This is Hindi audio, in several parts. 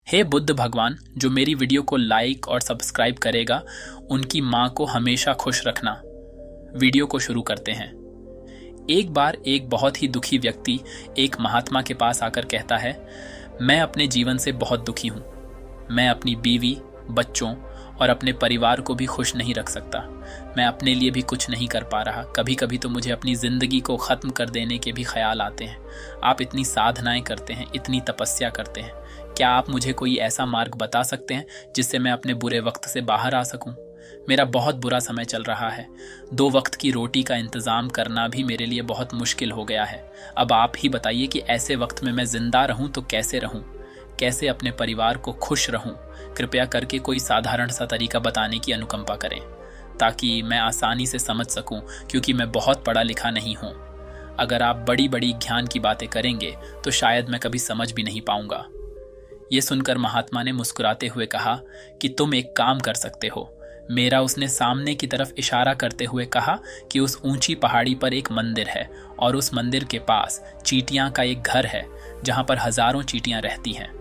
हे बुद्ध भगवान, जो मेरी वीडियो को लाइक और सब्सक्राइब करेगा उनकी माँ को हमेशा खुश रखना। वीडियो को शुरू करते हैं। एक बार एक बहुत ही दुखी व्यक्ति एक महात्मा के पास आकर कहता है, मैं अपने जीवन से बहुत दुखी हूँ। मैं अपनी बीवी, बच्चों और अपने परिवार को भी खुश नहीं रख सकता। मैं अपने लिए भी कुछ नहीं कर पा रहा। कभी कभी तो मुझे अपनी ज़िंदगी को ख़त्म कर देने के भी ख्याल आते हैं। आप इतनी साधनाएं करते हैं, इतनी तपस्या करते हैं, क्या आप मुझे कोई ऐसा मार्ग बता सकते हैं जिससे मैं अपने बुरे वक्त से बाहर आ सकूं? मेरा बहुत बुरा समय चल रहा है। 2 वक्त की रोटी का इंतज़ाम करना भी मेरे लिए बहुत मुश्किल हो गया है। अब आप ही बताइए कि ऐसे वक्त में मैं ज़िंदा रहूं तो कैसे रहूं? कैसे अपने परिवार को खुश रहूं? कृपया करके कोई साधारण सा तरीका बताने की अनुकंपा करें ताकि मैं आसानी से समझ सकूं, क्योंकि मैं बहुत पढ़ा लिखा नहीं हूं। अगर आप बड़ी बड़ी ज्ञान की बातें करेंगे तो शायद मैं कभी समझ भी नहीं पाऊंगा। ये सुनकर महात्मा ने मुस्कुराते हुए कहा कि तुम एक काम कर सकते हो। मेरा उसने सामने की तरफ इशारा करते हुए कहा कि उस ऊंची पहाड़ी पर एक मंदिर है और उस मंदिर के पास चींटियां का एक घर है जहां पर हजारों चींटियां रहती हैं।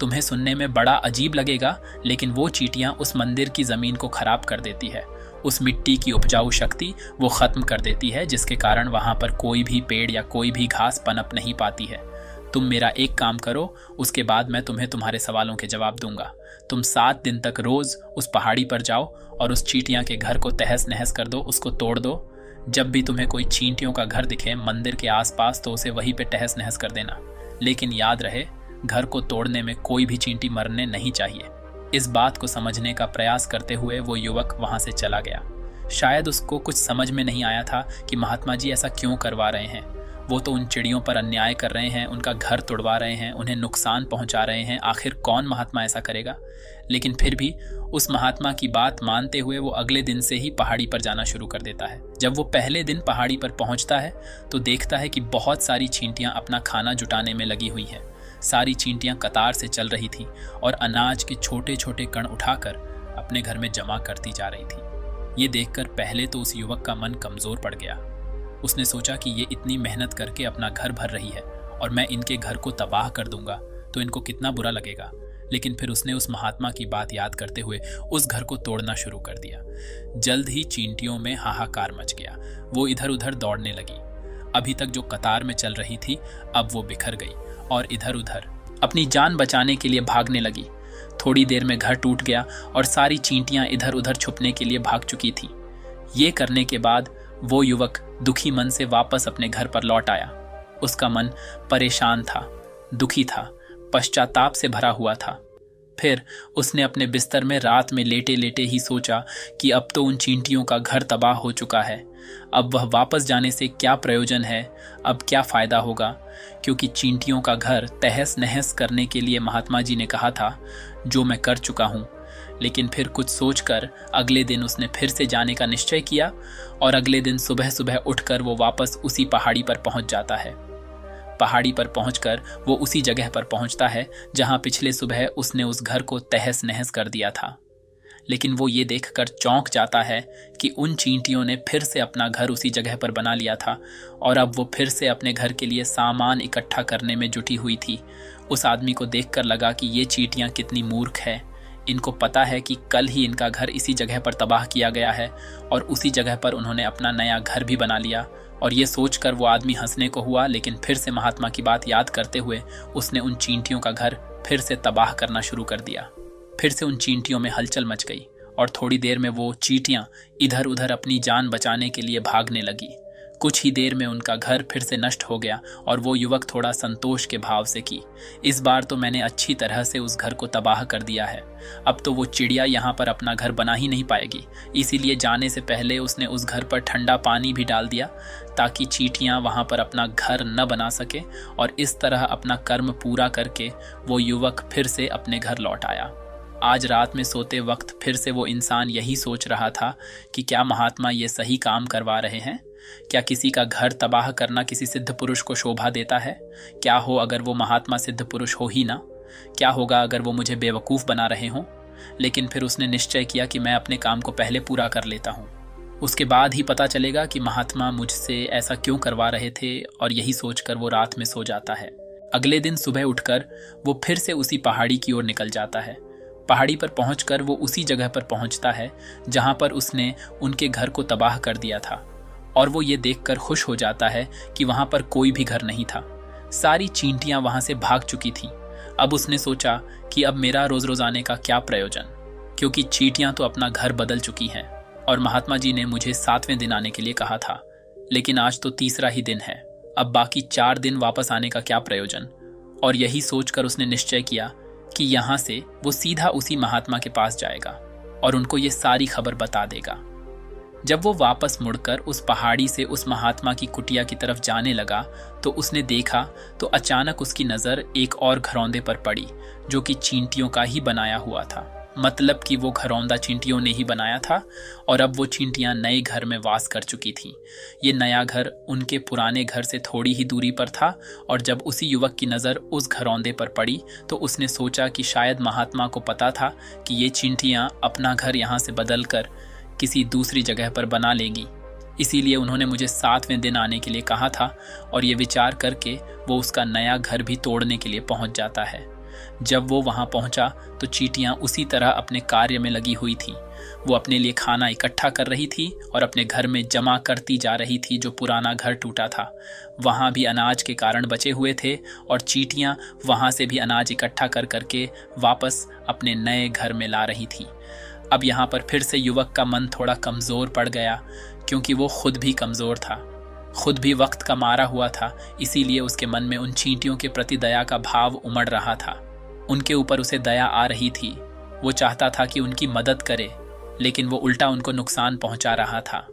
तुम्हें सुनने में बड़ा अजीब लगेगा, लेकिन वो चींटियां उस मंदिर की जमीन को खराब कर देती है। उस मिट्टी की उपजाऊ शक्ति वो खत्म कर देती है, जिसके कारण वहां पर कोई भी पेड़ या कोई भी घास पनप नहीं पाती है। तुम मेरा एक काम करो, उसके बाद मैं तुम्हें तुम्हारे सवालों के जवाब दूंगा। तुम 7 दिन तक रोज उस पहाड़ी पर जाओ और उस चींटियां के घर को तहस नहस कर दो, उसको तोड़ दो। जब भी तुम्हें कोई चींटियों का घर दिखे मंदिर के आसपास तो उसे वहीं पे तहस नहस कर देना। लेकिन याद रहे, घर को तोड़ने में कोई भी चींटी मरने नहीं चाहिए। इस बात को समझने का प्रयास करते हुए वो युवक वहां से चला गया। शायद उसको कुछ समझ में नहीं आया था कि महात्मा जी ऐसा क्यों करवा रहे हैं। वो तो उन चिड़ियों पर अन्याय कर रहे हैं, उनका घर तोड़वा रहे हैं, उन्हें नुकसान पहुंचा रहे हैं। आखिर कौन महात्मा ऐसा करेगा? लेकिन फिर भी उस महात्मा की बात मानते हुए वो अगले दिन से ही पहाड़ी पर जाना शुरू कर देता है। जब वो पहले दिन पहाड़ी पर पहुंचता है तो देखता है कि बहुत सारी चींटियां अपना खाना जुटाने में लगी हुई हैं। सारी चींटियां कतार से चल रही थी और अनाज के छोटे छोटे कण उठाकर अपने घर में जमा करती जा रही थी। ये देखकर पहले तो उस युवक का मन कमजोर पड़ गया। उसने सोचा कि ये इतनी मेहनत करके अपना घर भर रही है और मैं इनके घर को तबाह कर दूंगा तो इनको कितना बुरा लगेगा। लेकिन फिर उसने उस महात्मा की बात याद करते हुए उस घर को तोड़ना शुरू कर दिया। जल्द ही चींटियों में हाहाकार मच गया। वो इधर उधर दौड़ने लगी। अभी तक जो कतार में चल रही थी अब वो बिखर गई और इधर उधर अपनी जान बचाने के लिए भागने लगी। थोड़ी देर में घर टूट गया और सारी चींटियां इधर उधर छुपने के लिए भाग चुकी थी। ये करने के बाद वो युवक दुखी मन से वापस अपने घर पर लौट आया। उसका मन परेशान था, दुखी था, पश्चाताप से भरा हुआ था। फिर उसने अपने बिस्तर में रात में लेटे लेटे ही सोचा कि अब तो उन चींटियों का घर तबाह हो चुका है। अब वह वापस जाने से क्या प्रयोजन है? अब क्या फायदा होगा? क्योंकि चींटियों का घर तहस नहस करने के लिए महात्मा जी ने कहा था, जो मैं कर चुका हूँ। लेकिन फिर कुछ सोचकर अगले दिन उसने फिर से जाने का निश्चय किया और अगले दिन सुबह सुबह उठकर वो वापस उसी पहाड़ी पर पहुंच जाता है। पहाड़ी पर पहुंचकर वो उसी जगह पर पहुंचता है जहां पिछले सुबह उसने उस घर को तहस नहस कर दिया था। लेकिन वो ये देखकर चौंक जाता है कि उन चींटियों ने फिर से अपना घर उसी जगह पर बना लिया था और अब वो फिर से अपने घर के लिए सामान इकट्ठा करने में जुटी हुई थी। उस आदमी को देखकर लगा कि ये चींटियां कितनी मूर्ख है। इनको पता है कि कल ही इनका घर इसी जगह पर तबाह किया गया है और उसी जगह पर उन्होंने अपना नया घर भी बना लिया। और ये सोचकर वो आदमी हंसने को हुआ, लेकिन फिर से महात्मा की बात याद करते हुए उसने उन चींटियों का घर फिर से तबाह करना शुरू कर दिया। फिर से उन चींटियों में हलचल मच गई और थोड़ी देर में वो चींटियां इधर उधर अपनी जान बचाने के लिए भागने लगी। कुछ ही देर में उनका घर फिर से नष्ट हो गया और वो युवक थोड़ा संतोष के भाव से कि इस बार तो मैंने अच्छी तरह से उस घर को तबाह कर दिया है। अब तो वो चिड़िया यहाँ पर अपना घर बना ही नहीं पाएगी। इसीलिए जाने से पहले उसने उस घर पर ठंडा पानी भी डाल दिया ताकि चींटियाँ वहाँ पर अपना घर न बना सके। और इस तरह अपना कर्म पूरा करके वो युवक फिर से अपने घर लौट आया। आज रात में सोते वक्त फिर से वो इंसान यही सोच रहा था कि क्या महात्मा ये सही काम करवा रहे हैं? क्या किसी का घर तबाह करना किसी सिद्ध पुरुष को शोभा देता है? क्या हो अगर वो महात्मा सिद्ध पुरुष हो ही ना? क्या होगा अगर वो मुझे बेवकूफ़ बना रहे हों? लेकिन फिर उसने निश्चय किया कि मैं अपने काम को पहले पूरा कर लेता हूँ, उसके बाद ही पता चलेगा कि महात्मा मुझसे ऐसा क्यों करवा रहे थे। और यही सोचकर वो रात में सो जाता है। अगले दिन सुबह उठकर वो फिर से उसी पहाड़ी की ओर निकल जाता है। पहाड़ी पर पहुंचकर वो उसी जगह पर पहुंचता है जहां पर उसने उनके घर को तबाह कर दिया था, और वो ये देखकर खुश हो जाता है कि वहां पर कोई भी घर नहीं था। सारी चींटियां वहां से भाग चुकी थीं। अब उसने सोचा कि अब मेरा रोज रोज आने का क्या प्रयोजन, क्योंकि चींटियां तो अपना घर बदल चुकी हैं और महात्मा जी ने मुझे 7वें दिन आने के लिए कहा था, लेकिन आज तो तीसरा ही दिन है। अब बाकी 4 दिन वापस आने का क्या प्रयोजन। और यही सोचकर उसने निश्चय किया कि यहां से वो सीधा उसी महात्मा के पास जाएगा और उनको ये सारी खबर बता देगा। जब वो वापस मुड़कर उस पहाड़ी से उस महात्मा की कुटिया की तरफ जाने लगा तो उसने देखा तो अचानक उसकी नजर एक और घरौंदे पर पड़ी जो कि चींटियों का ही बनाया हुआ था। मतलब कि वो घरौंदा चींटियों ने ही बनाया था और अब वो चींटियां नए घर में वास कर चुकी थीं। ये नया घर उनके पुराने घर से थोड़ी ही दूरी पर था और जब उसी युवक की नज़र उस घरौंदे पर पड़ी तो उसने सोचा कि शायद महात्मा को पता था कि ये चींटियां अपना घर यहाँ से बदल कर किसी दूसरी जगह पर बना लेंगी, इसीलिए उन्होंने मुझे 7वें दिन आने के लिए कहा था। और ये विचार करके वो उसका नया घर भी तोड़ने के लिए पहुंच जाता है। जब वो वहां पहुंचा तो चींटियां उसी तरह अपने कार्य में लगी हुई थीं। वो अपने लिए खाना इकट्ठा कर रही थी और अपने घर में जमा करती जा रही थी जो पुराना घर टूटा था। वहां भी अनाज के कारण बचे हुए थे और चींटियां वहां से भी अनाज इकट्ठा कर करके वापस अपने नए घर में ला रही थी। अब यहाँ पर फिर से युवक का मन थोड़ा कमज़ोर पड़ गया, क्योंकि वो खुद भी कमज़ोर था, खुद भी वक्त का मारा हुआ था। इसीलिए उसके मन में उन चींटियों के प्रति दया का भाव उमड़ रहा था। उनके ऊपर उसे दया आ रही थी। वो चाहता था कि उनकी मदद करे, लेकिन वो उल्टा उनको नुकसान पहुंचा रहा था।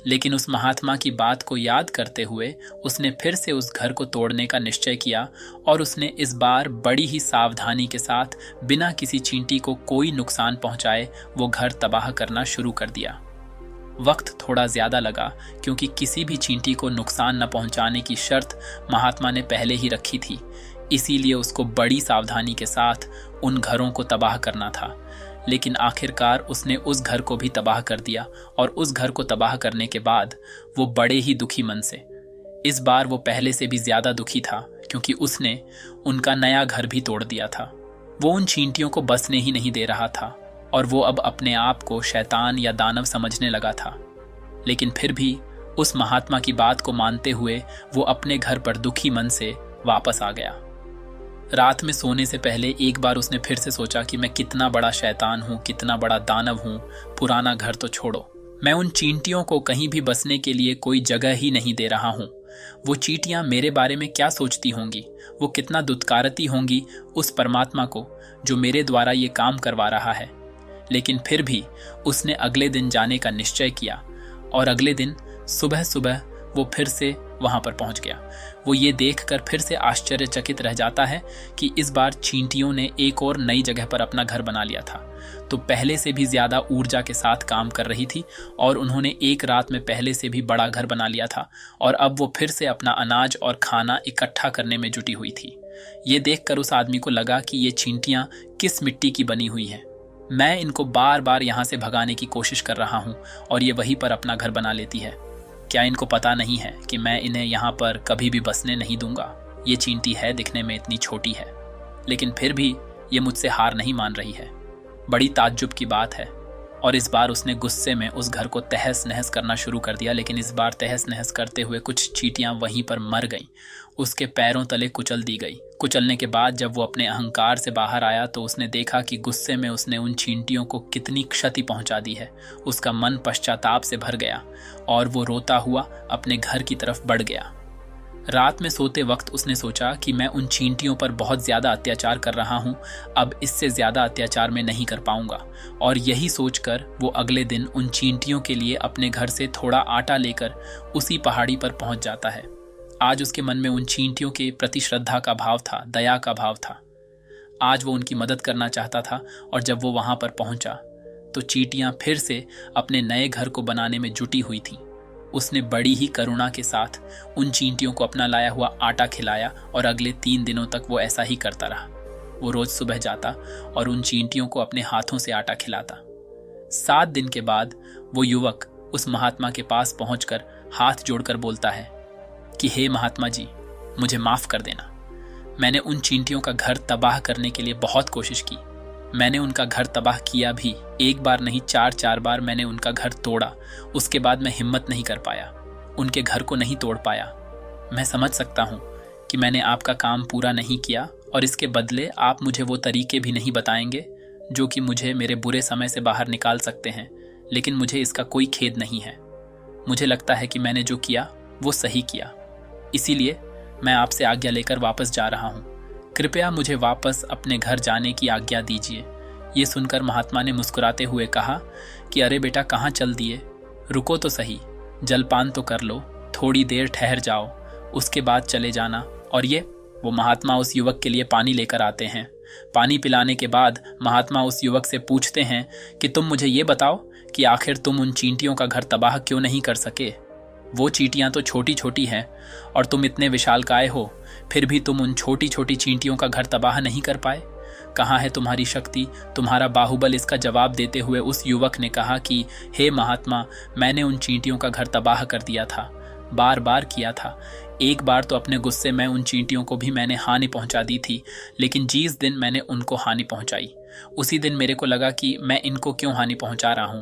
लेकिन उस महात्मा की बात को याद करते हुए उसने फिर से उस घर को तोड़ने का निश्चय किया और उसने इस बार बड़ी ही सावधानी के साथ बिना किसी चींटी को कोई नुकसान पहुंचाए वो घर तबाह करना शुरू कर दिया। वक्त थोड़ा ज्यादा लगा, क्योंकि किसी भी चींटी को नुकसान न पहुंचाने की शर्त महात्मा ने पहले ही रखी थी। इसीलिए उसको बड़ी सावधानी के साथ उन घरों को तबाह करना था। लेकिन आखिरकार उसने उस घर को भी तबाह कर दिया और उस घर को तबाह करने के बाद वो बड़े ही दुखी मन से, इस बार वो पहले से भी ज्यादा दुखी था, क्योंकि उसने उनका नया घर भी तोड़ दिया था। वो उन चींटियों को बसने ही नहीं दे रहा था और वो अब अपने आप को शैतान या दानव समझने लगा था। लेकिन फिर भी उस महात्मा की बात को मानते हुए वो अपने घर पर दुखी मन से वापस आ गया। रात में सोने से पहले एक बार उसने फिर से सोचा कि मैं कितना बड़ा शैतान हूँ, कितना बड़ा दानव हूँ। पुराना घर तो छोड़ो, मैं उन चींटियों को कहीं भी बसने के लिए कोई जगह ही नहीं दे रहा हूँ। वो चींटियां मेरे बारे में क्या सोचती होंगी, वो कितना दुत्कारती होंगी उस परमात्मा को जो मेरे द्वारा ये काम करवा रहा है। लेकिन फिर भी उसने अगले दिन जाने का निश्चय किया और अगले दिन सुबह सुबह वो फिर से वहां पर पहुंच गया। वो ये देखकर फिर से आश्चर्यचकित रह जाता है कि इस बार चींटियों ने एक और नई जगह पर अपना घर बना लिया था, तो पहले से भी ज्यादा ऊर्जा के साथ काम कर रही थी और उन्होंने एक रात में पहले से भी बड़ा घर बना लिया था और अब वो फिर से अपना अनाज और खाना इकट्ठा करने में जुटी हुई थी। ये देखकर उस आदमी को लगा कि ये चींटियां किस मिट्टी की बनी हुई हैं। मैं इनको बार बार यहाँ से भगाने की कोशिश कर रहा हूँ और ये वहीं पर अपना घर बना लेती है। क्या इनको पता नहीं है कि मैं इन्हें यहाँ पर कभी भी बसने नहीं दूंगा। ये चींटी है, दिखने में इतनी छोटी है, लेकिन फिर भी ये मुझसे हार नहीं मान रही है। बड़ी ताज्जुब की बात है। और इस बार उसने गुस्से में उस घर को तहस नहस करना शुरू कर दिया। लेकिन इस बार तहस नहस करते हुए कुछ चींटियां वहीं पर मर गईं, उसके पैरों तले कुचल दी गई। कुचलने के बाद जब वो अपने अहंकार से बाहर आया तो उसने देखा कि गुस्से में उसने उन चींटियों को कितनी क्षति पहुंचा दी है। उसका मन पश्चाताप से भर गया और वो रोता हुआ अपने घर की तरफ बढ़ गया। रात में सोते वक्त उसने सोचा कि मैं उन चींटियों पर बहुत ज्यादा अत्याचार कर रहा हूं, अब इससे ज्यादा अत्याचार मैं नहीं कर पाऊंगा। और यही सोचकर वो अगले दिन उन चींटियों के लिए अपने घर से थोड़ा आटा लेकर उसी पहाड़ी पर पहुंच जाता है। आज उसके मन में उन चींटियों के प्रति श्रद्धा का भाव था, दया का भाव था। आज वो उनकी मदद करना चाहता था। और जब वो वहां पर पहुंचा तो चींटियां फिर से अपने नए घर को बनाने में जुटी हुई थीं। उसने बड़ी ही करुणा के साथ उन चींटियों को अपना लाया हुआ आटा खिलाया और अगले 3 दिनों तक वो ऐसा ही करता रहा। वो रोज सुबह जाता और उन चींटियों को अपने हाथों से आटा खिलाता। 7 दिन के बाद वो युवक उस महात्मा के पास पहुंचकर हाथ जोड़कर बोलता है कि हे महात्मा जी, मुझे माफ कर देना। मैंने उन चींटियों का घर तबाह करने के लिए बहुत कोशिश की। मैंने उनका घर तबाह किया भी, एक बार नहीं 4 बार मैंने उनका घर तोड़ा। उसके बाद मैं हिम्मत नहीं कर पाया, उनके घर को नहीं तोड़ पाया। मैं समझ सकता हूँ कि मैंने आपका काम पूरा नहीं किया और इसके बदले आप मुझे वो तरीके भी नहीं बताएंगे जो कि मुझे मेरे बुरे समय से बाहर निकाल सकते हैं, लेकिन मुझे इसका कोई खेद नहीं है। मुझे लगता है कि मैंने जो किया वो सही किया, इसीलिए मैं आपसे आज्ञा लेकर वापस जा रहा हूँ। कृपया मुझे वापस अपने घर जाने की आज्ञा दीजिए। ये सुनकर महात्मा ने मुस्कुराते हुए कहा कि अरे बेटा, कहाँ चल दिए, रुको तो सही, जलपान तो कर लो, थोड़ी देर ठहर जाओ, उसके बाद चले जाना। और वो महात्मा उस युवक के लिए पानी लेकर आते हैं। पानी पिलाने के बाद महात्मा उस युवक से पूछते हैं कि तुम मुझे ये बताओ कि आखिर तुम उन चींटियों का घर तबाह क्यों नहीं कर सके। वो चींटियां तो छोटी छोटी हैं और तुम इतने विशालकाय हो, फिर भी तुम उन छोटी छोटी चींटियों का घर तबाह नहीं कर पाए। कहाँ है तुम्हारी शक्ति, तुम्हारा बाहुबल। इसका जवाब देते हुए उस युवक ने कहा कि हे महात्मा, मैंने उन चींटियों का घर तबाह कर दिया था, बार बार किया था। एक बार तो अपने गुस्से में उन चींटियों को भी मैंने हानि पहुंचा दी थी, लेकिन जिस दिन मैंने उनको हानि पहुंचाई उसी दिन मेरे को लगा कि मैं इनको क्यों हानि पहुंचा रहा हूं,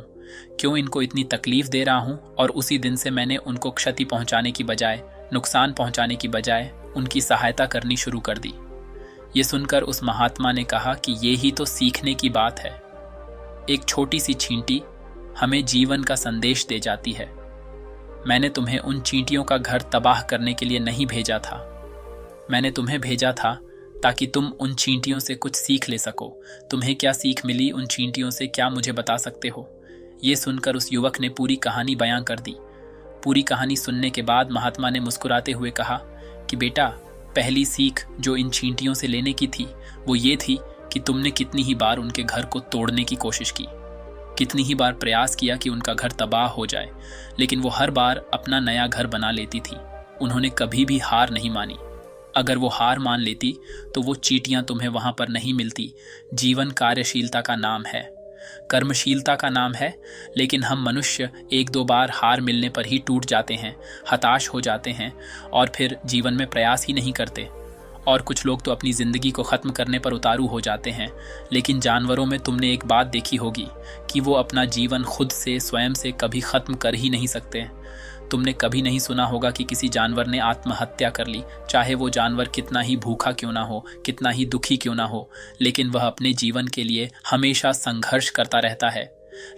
क्यों इनको इतनी तकलीफ दे रहा हूं, और उसी दिन से मैंने उनको क्षति पहुंचाने की बजाय, नुकसान पहुंचाने की बजाय उनकी सहायता करनी शुरू कर दी। ये सुनकर उस महात्मा ने कहा कि ये ही तो सीखने की बात है। एक छोटी सी चींटी हमें जीवन का संदेश दे जाती है। मैंने तुम्हें उन चींटियों का घर तबाह करने के लिए नहीं भेजा था, मैंने तुम्हें भेजा था ताकि तुम उन चींटियों से कुछ सीख ले सको। तुम्हें क्या सीख मिली उन चींटियों से, क्या मुझे बता सकते हो? ये सुनकर उस युवक ने पूरी कहानी बयां कर दी। पूरी कहानी सुनने के बाद महात्मा ने मुस्कुराते हुए कहा कि बेटा, पहली सीख जो इन चींटियों से लेने की थी वो ये थी कि तुमने कितनी ही बार उनके घर को तोड़ने की कोशिश की, कितनी ही बार प्रयास किया कि उनका घर तबाह हो जाए, लेकिन वो हर बार अपना नया घर बना लेती थी। उन्होंने कभी भी हार नहीं मानी। अगर वो हार मान लेती तो वो चींटियां तुम्हें वहां पर नहीं मिलती। जीवन कार्यशीलता का नाम है, कर्मशीलता का नाम है, लेकिन हम मनुष्य 1-2 बार हार मिलने पर ही टूट जाते हैं, हताश हो जाते हैं और फिर जीवन में प्रयास ही नहीं करते। और कुछ लोग तो अपनी ज़िंदगी को ख़त्म करने पर उतारू हो जाते हैं। लेकिन जानवरों में तुमने एक बात देखी होगी कि वो अपना जीवन खुद से, स्वयं से कभी ख़त्म कर ही नहीं सकते। तुमने कभी नहीं सुना होगा कि किसी जानवर ने आत्महत्या कर ली, चाहे वो जानवर कितना ही भूखा क्यों ना हो, कितना ही दुखी क्यों ना हो, लेकिन वह अपने जीवन के लिए हमेशा संघर्ष करता रहता है।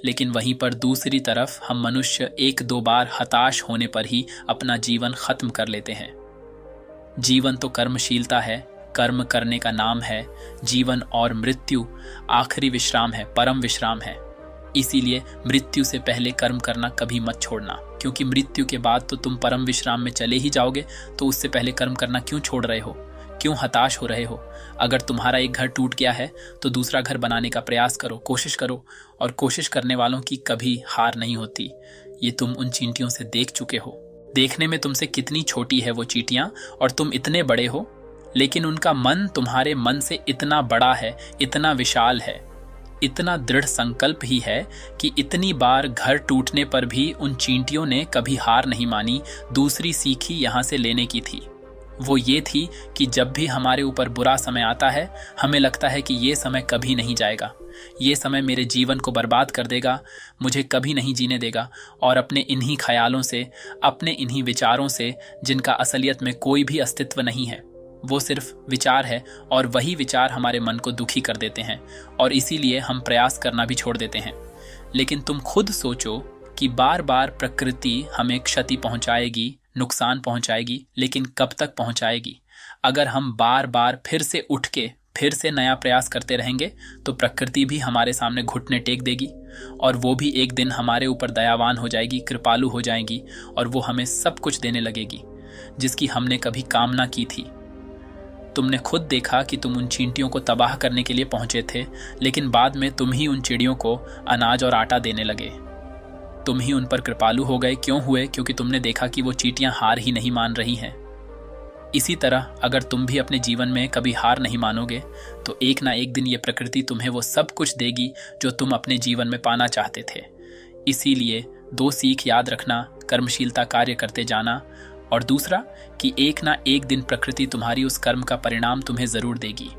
लेकिन वहीं पर दूसरी तरफ हम मनुष्य 1-2 बार हताश होने पर ही अपना जीवन ख़त्म कर लेते हैं। जीवन तो कर्मशीलता है, कर्म करने का नाम है। जीवन और मृत्यु आखिरी विश्राम है, परम विश्राम है। इसीलिए मृत्यु से पहले कर्म करना कभी मत छोड़ना, क्योंकि मृत्यु के बाद तो तुम परम विश्राम में चले ही जाओगे। तो उससे पहले कर्म करना क्यों छोड़ रहे हो, क्यों हताश हो रहे हो? अगर तुम्हारा एक घर टूट गया है तो दूसरा घर बनाने का प्रयास करो, कोशिश करो, और कोशिश करने वालों की कभी हार नहीं होती। ये तुम उन चींटियों से देख चुके हो। देखने में तुमसे कितनी छोटी है वो चींटियां और तुम इतने बड़े हो, लेकिन उनका मन तुम्हारे मन से इतना बड़ा है, इतना विशाल है, इतना दृढ़ संकल्प ही है कि इतनी बार घर टूटने पर भी उन चींटियों ने कभी हार नहीं मानी। दूसरी सीख ही यहाँ से लेने की थी। वो ये थी कि जब भी हमारे ऊपर बुरा समय आता है, हमें लगता है कि ये समय कभी नहीं जाएगा, ये समय मेरे जीवन को बर्बाद कर देगा, मुझे कभी नहीं जीने देगा। और अपने इन्हीं ख्यालों से, अपने इन्हीं विचारों से, जिनका असलियत में कोई भी अस्तित्व नहीं है, वो सिर्फ विचार है, और वही विचार हमारे मन को दुखी कर देते हैं और इसीलिए हम प्रयास करना भी छोड़ देते हैं। लेकिन तुम खुद सोचो कि बार बार प्रकृति हमें क्षति पहुंचाएगी, नुकसान पहुंचाएगी, लेकिन कब तक पहुंचाएगी? अगर हम बार बार फिर से उठ के फिर से नया प्रयास करते रहेंगे तो प्रकृति भी हमारे सामने घुटने टेक देगी और वो भी एक दिन हमारे ऊपर दयावान हो जाएगी, कृपालु हो जाएगी, और वो हमें सब कुछ देने लगेगी जिसकी हमने कभी कामना की थी। तुमने खुद देखा कि तुम उन चींटियों को तबाह करने के लिए पहुंचे थे, लेकिन बाद में तुम ही उन चिड़ियों को अनाज और आटा देने लगे। तुम ही उन पर कृपालु हो गए। क्यों हुए? क्योंकि तुमने देखा कि वो चींटियां हार ही नहीं मान रही हैं। इसी तरह अगर तुम भी अपने जीवन में कभी हार नहीं मानोगे तो एक ना एक दिन ये प्रकृति तुम्हें वो सब कुछ देगी जो तुम अपने जीवन में पाना चाहते थे। इसीलिए 2 सीख याद रखना, कर्मशीलता कार्य करते जाना और दूसरा कि एक ना एक दिन प्रकृति तुम्हारी उस कर्म का परिणाम तुम्हें जरूर देगी।